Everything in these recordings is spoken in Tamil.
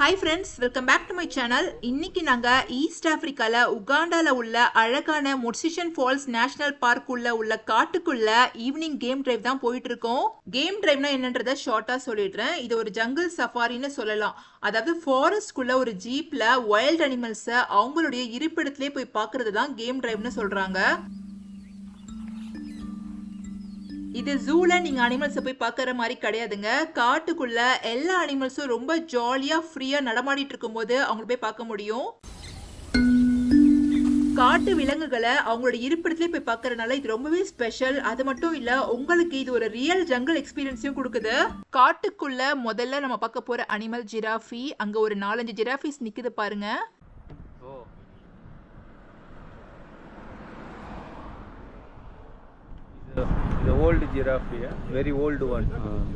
Hi friends, welcome back to my channel. இன்னைக்கு நாங்கள் ஈஸ்ட் ஆஃப்ரிக்காவில் உகாண்டாவில் உள்ள அழகான மொர்சிஷன் ஃபால்ஸ் நேஷனல் பார்க் உள்ள காட்டுக்குள்ள ஈவினிங் கேம் டிரைவ் தான் போயிட்டு இருக்கோம். கேம் டிரைவ்னா என்னன்றதை ஷார்ட்டாக சொல்லிடுறேன். இது ஒரு ஜங்கிள் சஃபாரின்னு சொல்லலாம். அதாவது ஃபாரஸ்ட்குள்ள ஒரு ஜீப்ல வைல்ட் அனிமல்ஸை அவங்களுடைய இருப்பிடத்திலே போய் பார்க்கறது தான் கேம் டிரைவ்னு சொல்றாங்க. இது ஜூல நீங்க அனிமல்ஸை போய் பார்க்குற மாதிரி கிடையாதுங்க. காட்டுக்குள்ள எல்லா அனிமல்ஸும் ரொம்ப ஜாலியா ஃப்ரீயா நடமாடிட்டு இருக்கும்போது அவங்கள போய் பார்க்க முடியும். காட்டு விலங்குகளை அவங்களோட இருப்பிடத்திலே போய் பார்க்கறதுனால இது ரொம்பவே ஸ்பெஷல். அது மட்டும் இல்ல, உங்களுக்கு இது ஒரு ரியல் ஜங்கிள் எக்ஸ்பீரியன்ஸையும் கொடுக்குது. காட்டுக்குள்ள முதல்ல நம்ம பார்க்க போற அனிமல் ஜிராஃபி. அங்க ஒரு 4-5 ஜிராஃபிஸ் நிக்குது பாருங்க. The old giraffe, yeah? Very old one.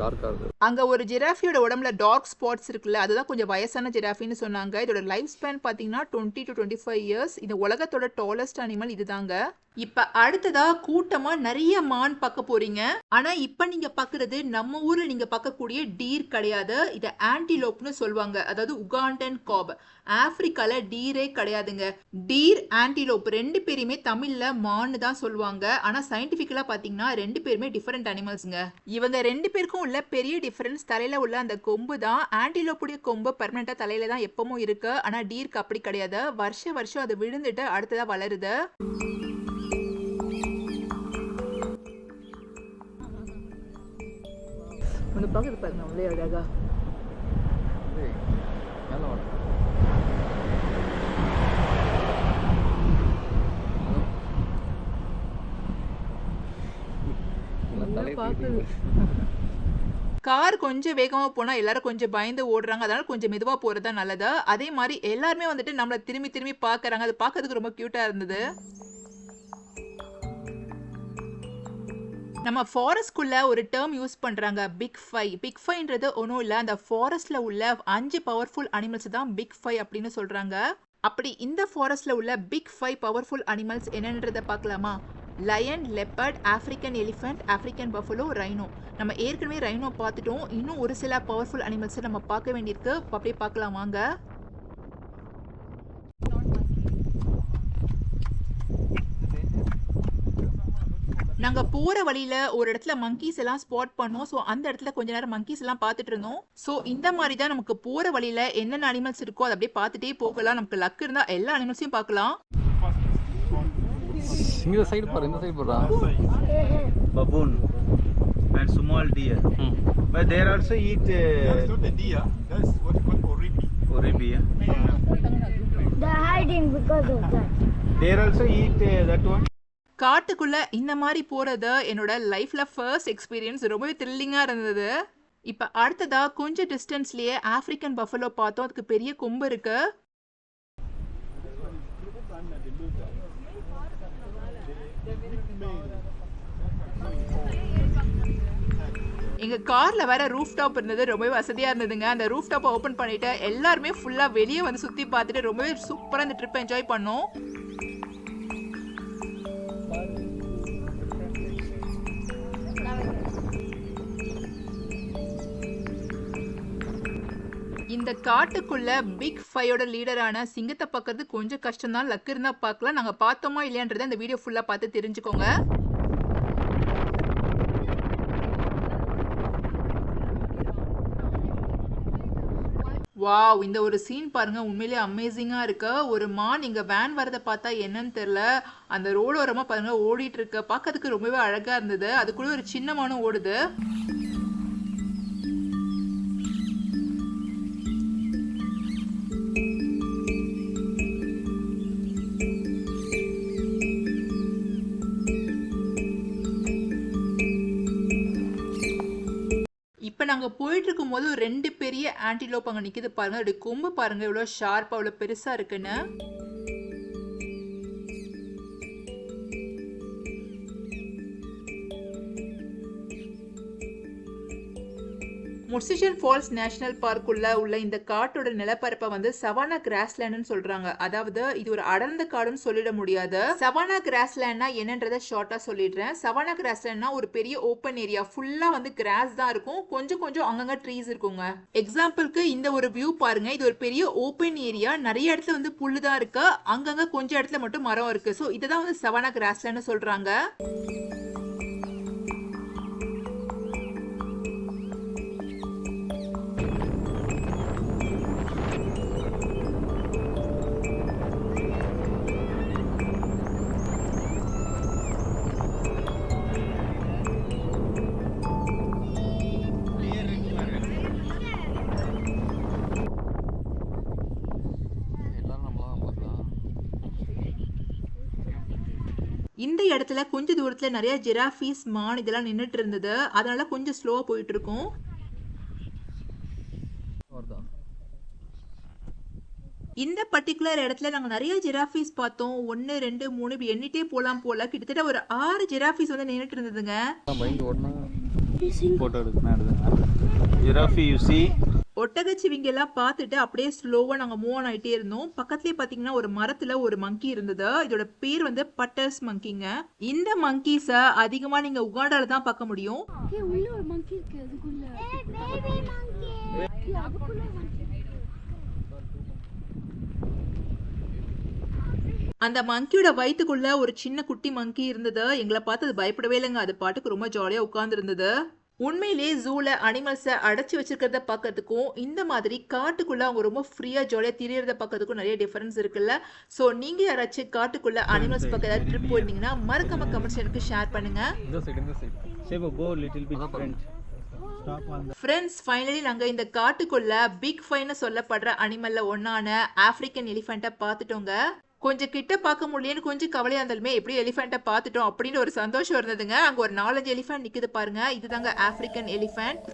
Dark. அங்க ஒரு ஜிராஃபியோட உடம்புல டார்க் ஸ்பாட்ஸ் இருக்குல்ல, அதுதான் கொஞ்சம் வயசான ஜிராஃபின்னு சொன்னாங்க. இதோட லைஃப் ஸ்பேன் பாத்தீங்கன்னா 20 to 25 இயர்ஸ். இந்த உலகத்தோட டாலஸ்ட் அனிமல் இதுதாங்க. இப்ப அடுத்ததா கூட்டமா நிறைய மான் பார்க்க போறீங்க. ஆனா இப்ப நீங்க பாக்குறது நம்ம ஊர்ல நீங்க பார்க்கக்கூடிய டீர் கிடையாது. இத ஆன்டிலோப்னு சொல்லுவாங்க. அதாவது உகாண்டன் காப். ஆப்பிரிக்கால டீரே கிடையாதுங்க. டீர், ஆன்டிலோப் ரெண்டு பேருமே தமிழ்ல மான்னு தான் சொல்லுவாங்க. ஆனா சயின்டிபிக்கலா பாத்தீங்கன்னா ரெண்டு பேருமே டிஃபரெண்ட் அனிமல்ஸ்ங்க. இவங்க ரெண்டு பேருக்கும் உள்ள பெரிய டிஃபரன்ஸ் தலையில உள்ள அந்த கொம்பு தான். ஆன்டிலோப்புடைய கொம்பு பெர்மனண்டா தலையில தான் எப்பவும் இருக்கு. ஆனா டீருக்கு அப்படி கிடையாது. வருஷம் அது விழுந்துட்டு அடுத்ததா வளருது. ஒன்று பார்க்குறது பாருங்க, உள்ளே அழகா. கார் கொஞ்சம் வேகமா போனா எல்லாரும் கொஞ்சம் பயந்து ஓடுறாங்க. அதனால கொஞ்சம் மெதுவா போறதா நல்லது. அதே மாதிரி எல்லாருமே வந்துட்டு நம்மள திரும்பி பாக்குறாங்க. அது பார்க்கிறதுக்கு ரொம்ப கியூட்டா இருந்தது. நம்ம ஃபாரஸ்ட்குள்ள ஒரு டேர்ம் யூஸ் பண்றாங்க, பிக் ஃபை. பிக் ஃபைன்றது ஒன்றும் இல்லை, அந்த ஃபாரஸ்ட்ல உள்ள 5 பவர்ஃபுல் அனிமல்ஸ் தான் பிக் ஃபை அப்படின்னு சொல்றாங்க. அப்படி இந்த ஃபாரஸ்ட்ல உள்ள பிக் 5 பவர்ஃபுல் அனிமல்ஸ் என்னன்றதை பார்க்கலாமா? Lion, leopard, African elephant, African buffalo, rhino. நம்ம ஏற்கனவே ரைனோ பார்த்துட்டோம். இன்னும் ஒரு சில பவர்ஃபுல் அனிமல்ஸை நம்ம பார்க்க வேண்டியிருக்கு. அப்படியே பார்க்கலாம் வாங்க. நாங்க போற வழியில ஒரு இடத்துல மங்கீஸ் எல்லாம் ஸ்பாட் பண்ணோம். ஸோ அந்த இடத்துல கொஞ்ச நேரம் மங்கீஸ் எல்லாம் பார்த்துட்டு இருந்தோம். ஸோ இந்த மாதிரி தான் நமக்கு போற வழியில என்னென்ன அனிமல்ஸ் இருக்கோ அதை அப்படியே பார்த்துட்டே போகலாம். நமக்கு லக் இருந்தா எல்லா அனிமல்ஸையும் பார்க்கலாம். இந்த சைடு பாரு, இந்த சைடு போறா. Baboon and small deer. But they also eat. That's not the deer. That's what you call oribi. Oribi, yeah? They're hiding because of that. They also eat that one. காட்டுக்குள்ள இந்த மாதிரி போறது என்னோட லைஃப்ல ஃபர்ஸ்ட் எக்ஸ்பீரியன்ஸ். ரொம்பவே த்ரில்லிங்கா இருந்தது. இப்ப அடுத்ததா கொஞ்சம் டிஸ்டன்ஸ்லயே ஆப்பிரிக்கன் பஃபலோ பார்த்தோம். அதுக்கு பெரிய கொம்பு இருக்கு. எங்க கார்ல வேற ரூஃப் டாப் இருந்தது. ரொம்பவே வசதியா இருந்ததுங்க. அந்த ரூஃப் டாப்பை ஓபன் பண்ணிட்டு எல்லாருமே ஃபுல்லா வெளியே வந்து சுத்தி பார்த்துட்டு ரொம்பவே சூப்பரா இந்த ட்ரிப் என்ஜாய் பண்ணோம். இந்த காட்டுக்குள்ள பிக் ஃபையோட லீடரான சிங்கத்தை பார்க்கறது கொஞ்சம் கஷ்டம் தான். லக் இருந்தா பார்க்கலாம். நாங்க பார்த்தோமா இல்லையான்றதை அந்த வீடியோ ஃபுல்லா பார்த்து தெரிஞ்சுக்கோங்க. வாவ், இந்த ஒரு சீன் பாருங்க, உண்மையிலேயே அமேசிங்கா இருக்கு. ஒரு மான் இங்க வேன் வரதை பார்த்தா என்னன்னு தெரியல, அந்த ரோடோரமா பாருங்க ஓடிட்டு இருக்கு. பார்க்கறதுக்கு ரொம்பவே அழகா இருந்தது. அதுக்குள்ள ஒரு சின்ன மானும் ஓடுது. இப்போ நாங்கள் போயிட்டு இருக்கும்போது ஒரு 2 பெரிய ஆன்டிலோப் அங்கே நிற்கிது பாருங்க. அதோடைய கொம்பு பாருங்க எவ்வளோ ஷார்ப்பாக எவ்வளோ பெருசாக இருக்குன்னு. முர்சிஷன் ஃபால்ஸ் நேஷனல் பார்க்குள்ள உள்ள இந்த காட்டோட நிலப்பரப்பை வந்து சவானா கிராஸ்லேண்ட்னு சொல்றாங்க. அதாவது இது ஒரு அடர்ந்த காடுன்னு சொல்லிட முடியாது. சவானா கிராஸ்லேண்ட்னா என்னன்றதை ஷார்ட்டா சொல்லிடுறேன். சவானா கிராஸ்லேண்ட்னா ஒரு பெரிய ஓப்பன் ஏரியா, ஃபுல்லா வந்து கிராஸ் தான் இருக்கும், கொஞ்சம் கொஞ்சம் அங்கங்க ட்ரீஸ் இருக்குங்க. எக்ஸாம்பிளுக்கு இந்த ஒரு வியூ பாருங்க, இது ஒரு பெரிய ஓப்பன் ஏரியா, நிறைய இடத்துல வந்து புல்லு தான் இருக்கு, அங்கங்க கொஞ்சம் இடத்துல மட்டும் மரம் இருக்கு. ஸோ இதை தான் வந்து சவானா கிராஸ்லேண்ட்னு சொல்றாங்க. எல்லாரும் நம்மளாம் பார்க்கலாம். இந்த இடத்துல கொஞ்ச தூரத்துல நிறைய ஜிராஃபீஸ், மான் இதெல்லாம் நின்னுட்டு இருந்தது, அதனால கொஞ்சம் ஸ்லோவா போயிட்டு இருக்கும். வருதா? இந்த பர்டிகுலர் இடத்துல நாங்க நிறைய ஜிராஃபீஸ் பார்த்தோம். 1 2 3 இப்படி எண்ணிட்டே போலாம் போல. கிட்டத்தட்ட ஒரு 6 ஜிராஃபீஸ் வந்து நின்னுட்டு இருந்ததுங்க. பயந்து ஓடனா Photo giraffe you see. ஒட்டகச்சிவிங்க எல்லாம் பார்த்துட்டு அப்படியே ஸ்லோவா நாங்க மூவ் ஆன் ஆயிட்டே இருந்தோம். பக்கத்துலயே பாத்தீங்கன்னா ஒரு மரத்துல ஒரு மங்கி இருந்தது. இதோட பேர் வந்து பட்டர்ஸ் மங்கிங்க. இந்த மங்கீஸ அதிகமா நீங்க உகாண்டால தான் பார்க்க முடியும். உள்ள ஒரு monkey இருக்கு அதுக்குள்ள. baby monkey. அதுக்குள்ள அந்த மங்கியோட வயித்துக்குள்ள ஒரு சின்ன குட்டி மங்கி இருந்தது. எங்களை பார்த்து அது பயப்படவே இல்லைங்க. அது பாட்டுக்கு ரொம்ப ஜாலியா உட்கார்ந்து இருந்தது. உண்மையிலேயே ஜூல அனிமல்ஸை அடைச்சி வச்சிருக்கிறத பார்க்கறதுக்கும் இந்த மாதிரி காட்டுக்குள்ள அவங்க ரொம்ப ஃப்ரீயா ஜாலியா திரியறத பார்க்கறதுக்கும் நிறைய டிஃபரன்ஸ் இருக்குல்ல. ஸோ நீங்க யாராச்சும் காட்டுக்குள்ள அனிமல்ஸ் பார்க்க ஏதாவது ட்ரிப் போயிருந்தீங்கன்னா மறக்காம கமெண்ட்ஸ் எனக்கு ஷேர் பண்ணுங்க. இந்த side Say go little bit front. Stop on the. Friends, finally நாங்க இந்த காட்டுக்குள்ள பிக் ஃபைன்னு சொல்லப்படுற அனிமல்ல ஒன்னான ஆப்பிரிக்கன் எலிஃபெண்ட்டை பார்த்துட்டோங்க. கொஞ்சம் கிட்ட பார்க்க முடியலன்னு கொஞ்சம் கவலையா இருந்தாலுமே எப்படி எலிஃபெண்ட்டை பார்த்துட்டோம் அப்படின்னு ஒரு சந்தோஷம் இருந்ததுங்க. அங்க ஒரு 4-5 எலிஃபெண்ட் நிக்குது பாருங்க, இதுதாங்க ஆப்பிரிக்கன் எலிஃபெண்ட்.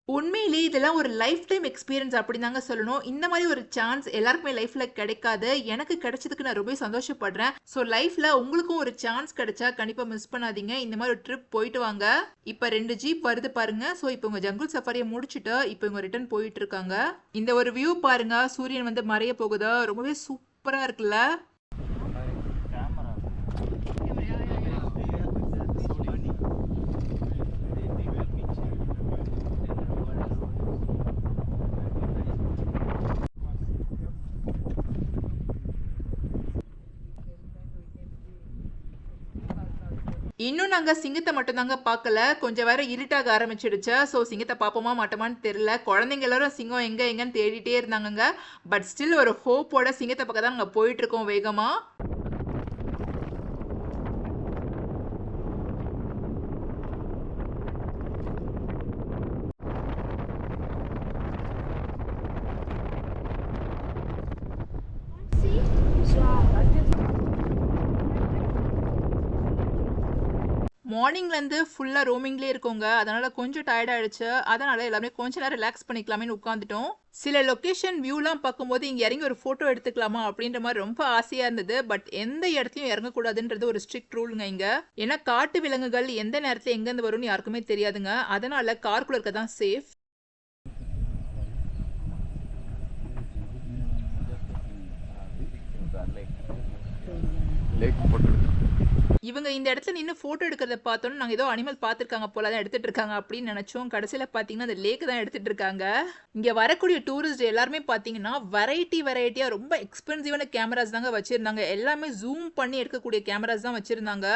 உண்மையிலே இதெல்லாம் ஒரு லைஃப் டைம் எக்ஸ்பீரியன்ஸ் அப்படின்னு தாங்க சொல்லணும். இந்த மாதிரி ஒரு சான்ஸ் எல்லாருக்குமே லைஃப்ல கிடைக்காது. எனக்கு கிடைச்சதுக்கு நான் ரொம்ப சந்தோஷப்படுறேன். ஸோ லைஃப்ல உங்களுக்கும் ஒரு சான்ஸ் கிடைச்சா கண்டிப்பா மிஸ் பண்ணாதீங்க. இந்த மாதிரி ஒரு ட்ரிப் போயிட்டு வாங்க. இப்ப 2 ஜீப் வருது பாருங்க. ஸோ இப்போ உங்க ஜங்குள் சஃபாரியை முடிச்சுட்டு இப்போ இவங்க ரிட்டர்ன் போயிட்டு இருக்காங்க. இந்த ஒரு வியூ பாருங்க, சூரியன் வந்து மறைய போகுது. ரொம்பவே சூப்பரா இருக்குல்ல. இன்னும் நாங்க சிங்கத்தை மட்டும் தாங்க பார்க்கல. கொஞ்சம் வேற இருட்டாக ஆரம்பிச்சிடுச்சு. ஸோ சிங்கத்தை பார்ப்போமா மாட்டோமான்னு தெரியல. குழந்தைங்க எல்லாரும் சிங்கம் எங்கன்னு தேடிட்டே இருந்தாங்க. பட் ஸ்டில் ஒரு ஹோப்போட சிங்கத்தை பக்கம் தான் நாங்க போயிட்டு இருக்கோம் வேகமா. மார்னிங்லேருந்து ஃபுல்லாக ரோமிங்லேயே இருக்கோங்க. அதனால் கொஞ்சம் டயர்ட் ஆகிடுச்சு. அதனால் எல்லாமே கொஞ்ச நேரம் ரிலாக்ஸ் பண்ணிக்கலாமேன்னு உட்காந்துட்டோம். சில லொக்கேஷன் வியூலாம் பார்க்கும்போது இங்கே இறங்கி ஒரு ஃபோட்டோ எடுத்துக்கலாமா அப்படின்ற மாதிரி ரொம்ப ஆசையாக இருந்தது. பட் எந்த இடத்துலையும் இறங்கக்கூடாதுன்றது ஒரு ஸ்ட்ரிக்ட் ரூலுங்க இங்கே. ஏன்னா காட்டு விலங்குகள் எந்த நேரத்தில் எங்கேருந்து வரும்னு யாருக்குமே தெரியாதுங்க. அதனால் காருக்குள்ள இருக்க தான் சேஃப். லேக் போட்டு இவங்க இந்த இடத்துல நின்று ஃபோட்டோ எடுக்கிறத பார்த்தோன்னு நாங்கள் ஏதோ அனிமல் பார்த்துருக்காங்க போல தான் எடுத்துட்டு இருக்காங்க அப்படின்னு நினச்சோம். கடைசியில் பார்த்தீங்கன்னா அந்த லேக் தான் எடுத்துட்டு இருக்காங்க. இங்கே வரக்கூடிய டூரிஸ்ட் எல்லாருமே பார்த்தீங்கன்னா வெரைட்டியாக ரொம்ப எக்ஸ்பென்சிவான கேமராஸ் தாங்க வச்சுருந்தாங்க. எல்லாமே ஜூம் பண்ணி எடுக்கக்கூடிய கேமராஸ் தான் வச்சுருந்தாங்க.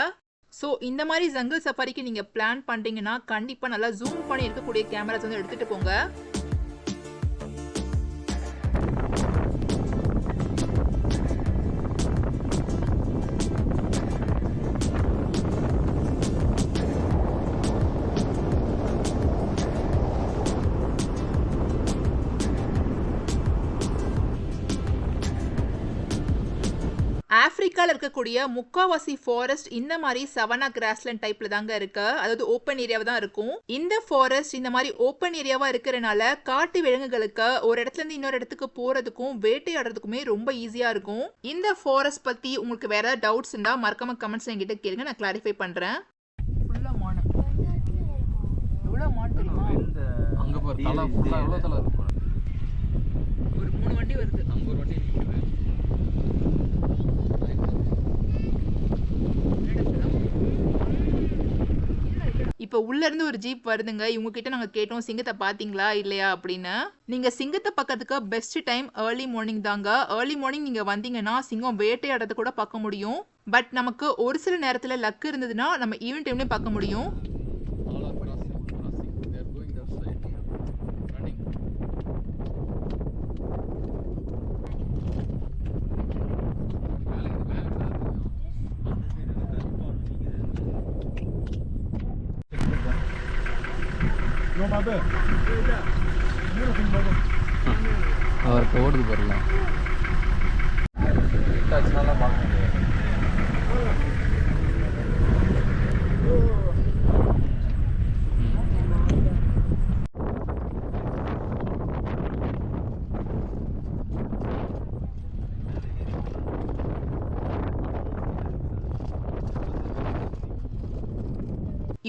ஸோ இந்த மாதிரி ஜங்கிள் சஃபாரிக்கு நீங்கள் பிளான் பண்ணுறீங்கன்னா கண்டிப்பாக நல்லா ஜூம் பண்ணி எடுக்கக்கூடிய கேமராஸ் வந்து எடுத்துகிட்டு போங்க. ஆப்பிரிக்கால இருக்கக்கூடிய முக்காவாசி ஃபாரஸ்ட் இந்த மாதிரி சவனா கிராஸ்லேண்ட் டைப்ல தாங்க இருக்கு. அதாவது ஓப்பன் ஏரியாவா தான் இருக்கும். இந்த ஃபாரஸ்ட் இந்த மாதிரி ஓப்பன் ஏரியாவா இருக்கிறனால காட்டு விலங்குகளுக்கு ஒரு இடத்துல இருந்து இன்னொரு இடத்துக்கு போறதுக்கும் வேட்டையாடுறதுக்குமே ரொம்ப ஈஸியா இருக்கும். இந்த ஃபாரஸ்ட் பத்தி உங்களுக்கு வேற ஏதாவது டவுட்ஸ் இருந்தா மறக்காம கமெண்ட்ஸ்ல என்கிட்ட கேளுங்க, நான் கிளாரிஃபை பண்றேன். ஃபுல்லா மான். எவ்வளவு மான் தெரியுமா? அங்க பாரு தலை ஃபுல்லா எவ்வளவு தலை இருக்கு பாரு. ஒரு 3 வண்டி வருது. அங்க ஒரு வண்டி நிக்குது. இப்போ உள்ள இருந்து ஒரு ஜீப் வருதுங்க. இவங்க கிட்ட நாங்க கேட்டோம் சிங்கத்தை பாத்தீங்களா இல்லையா அப்படின்னு. நீங்க சிங்கத்தை பார்க்கறதுக்கு பெஸ்ட் டைம் ஏர்லி மார்னிங் தாங்க. ஏர்லி மார்னிங் நீங்க வந்தீங்கன்னா சிங்கம் வேட்டையாடுறத கூட பார்க்க முடியும். பட் நமக்கு ஒரு சில நேரத்துல லக் இருந்ததுன்னா நம்ம ஈவினிங் டைம்லயும் பார்க்க முடியும். All are crossing. They are going that side. Running. No, Babu. அவர் ஓடுது பாருல. டச்னால பார்க்க முடியாது.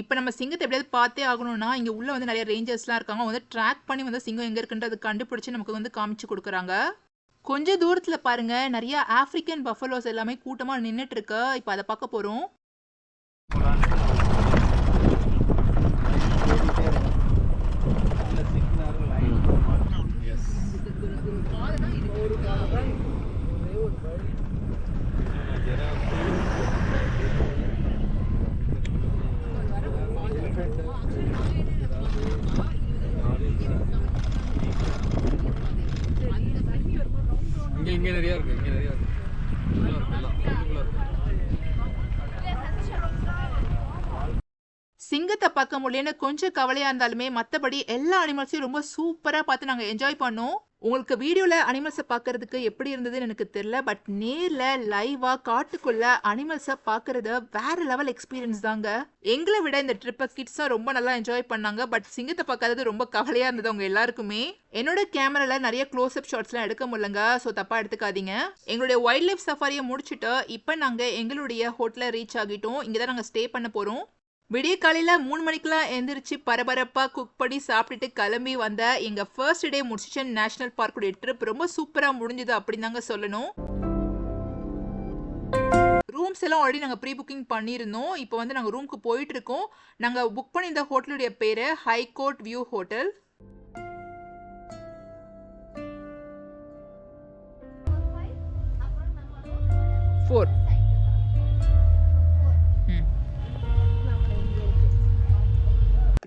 இப்போ நம்ம சிங்கத்தை எப்படியாவது பார்த்தே ஆகணும்னா இங்க உள்ள வந்து நிறைய ரேஞ்சர்ஸ்லாம் இருக்காங்க. வந்து ட்ராக் பண்ணி வந்து சிங்கம் எங்க இருக்குன்றது கண்டுபிடிச்சு நமக்கு வந்து காமிச்சு கொடுக்குறாங்க. கொஞ்ச தூரத்துல பாருங்க நிறைய ஆப்பிரிக்கன் பஃபலோஸ் எல்லாமே கூட்டமா நின்னுட்டு இருக்கு. இப்போ அதை பார்க்க போறோம். இங்க நிறைய இருக்கு. இங்க நிறைய இருக்கு. உள்ள இருக்கு எல்லாம். உள்ளுக்குள்ள இருக்கு. சிங்கத்தை பார்க்க முடியலன்னு கொஞ்சம் கவலையா இருந்தாலுமே மற்றபடி எல்லா அனிமல்ஸையும் ரொம்ப சூப்பரா பார்த்து நாங்க என்ஜாய் பண்ணோம். உங்களுக்கு வீடியோல அனிமல்ஸை பார்க்கறதுக்கு எப்படி இருந்ததுன்னு எனக்கு தெரியல. பட் நேர்ல லைவா காட்டுக்குள்ள அனிமல்ஸை பார்க்கறது வேற லெவல் எக்ஸ்பீரியன்ஸ் தாங்க. எங்களை விட இந்த ட்ரிப்பை கிட்ஸா ரொம்ப நல்லா என்ஜாய் பண்ணாங்க. பட் சிங்கத்தை பார்க்கறது ரொம்ப கவலையா இருந்தது அவங்க எல்லாருக்குமே. என்னோட கேமரால நிறைய க்ளோஸ் அப் ஷாட்ஸ்லாம் எடுக்க முடியலங்க. ஸோ தப்பா எடுத்துக்காதீங்க. எங்களுடைய வைல்ட் லைஃப் சஃபாரியை முடிச்சுட்டு இப்போ நாங்க எங்களுடைய ஹோட்டலை ரீச் ஆகிட்டோம். இங்கதான் நாங்க ஸ்டே பண்ண போறோம். விடிய காலையில 3 மணிக்கெல்லாம் எந்திரிச்சு பரபரப்பா குக் பண்ணி சாப்பிட்டுட்டு கிளம்பி வந்த எங்க ஃபர்ஸ்ட் டே முர்சிஷன் நேஷனல் பார்க்குடைய ட்ரிப் ரொம்ப சூப்பரா முடிஞ்சது அப்படின்னு தாங்க சொல்லணும். ரூம்ஸ் எல்லாம் ஆல்ரெடி நாங்கள் ப்ரீ புக்கிங் பண்ணியிருந்தோம். இப்போ வந்து நாங்கள் ரூமுக்கு போயிட்டு இருக்கோம். நாங்கள் புக் பண்ணியிருந்த ஹோட்டலுடைய பேரு ஹைகோர்ட் வியூ ஹோட்டல்.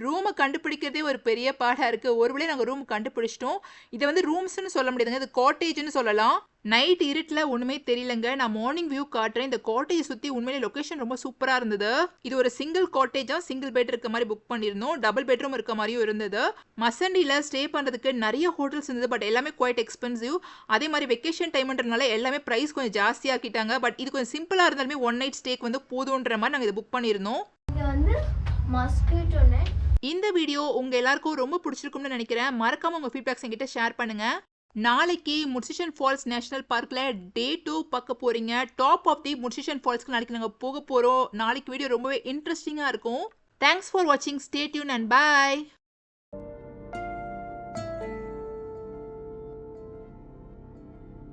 ரூமை கண்டுபிடிக்கிறதே ஒரு பெரிய பாடா இருக்கு. ஒருவேளை நாங்கள் ரூம் கண்டுபிடிச்சிட்டோம். இதை வந்து ரூம்ஸ்னு சொல்ல முடியாதுங்க, இது காட்டேஜ்னு சொல்லலாம். நைட் இருட்டில் ஒன்றுமே தெரியலங்க. நான் மார்னிங் வியூ காட்டுறேன். இந்த காட்டேஜ் சுற்றி உண்மையிலே லொக்கேஷன் ரொம்ப சூப்பராக இருந்தது. இது ஒரு சிங்கிள் காட்டேஜா, சிங்கிள் பெட் இருக்க மாதிரி புக் பண்ணியிருந்தோம். டபுள் பெட்ரூம் இருக்க மாதிரியும் இருந்தது. மசண்டியில் ஸ்டே பண்ணுறதுக்கு நிறைய ஹோட்டல்ஸ் இருந்தது. பட் எல்லாமே குவைட் எக்ஸ்பென்சிவ். அதே மாதிரி வெக்கேஷன் டைம்ன்றனால எல்லாமே ப்ரைஸ் கொஞ்சம் ஜாஸ்தியாக்கிட்டாங்க. பட் இது கொஞ்சம் சிம்பிளாக இருந்தாலுமே 1 நைட் ஸ்டேக்கு வந்து போதுன்ற மாதிரி நாங்கள் இதை புக் பண்ணியிருந்தோம். இந்த வீடியோ உங்க எல்லாருக்கும் ரொம்ப பிடிச்சிருக்கும்னு நினைக்கிறேன். மறக்காம உங்க ஃபீட்பேக்ஸ் என்கிட்ட ஷேர் பண்ணுங்க. நாளைக்கு முர்சிஷன் ஃபால்ஸ் நேஷனல் பார்க்ல டே 2 பார்க்க போறீங்க. டாப் ஆஃப் தி முர்சிஷன் ஃபால்ஸ்க்கு நாளைக்கு நாங்கள் போக போறோம். நாளைக்கு வீடியோ ரொம்பவே இன்ட்ரெஸ்டிங்கா இருக்கும். தேங்க்ஸ் ஃபார் வாட்சிங். Stay tuned and by.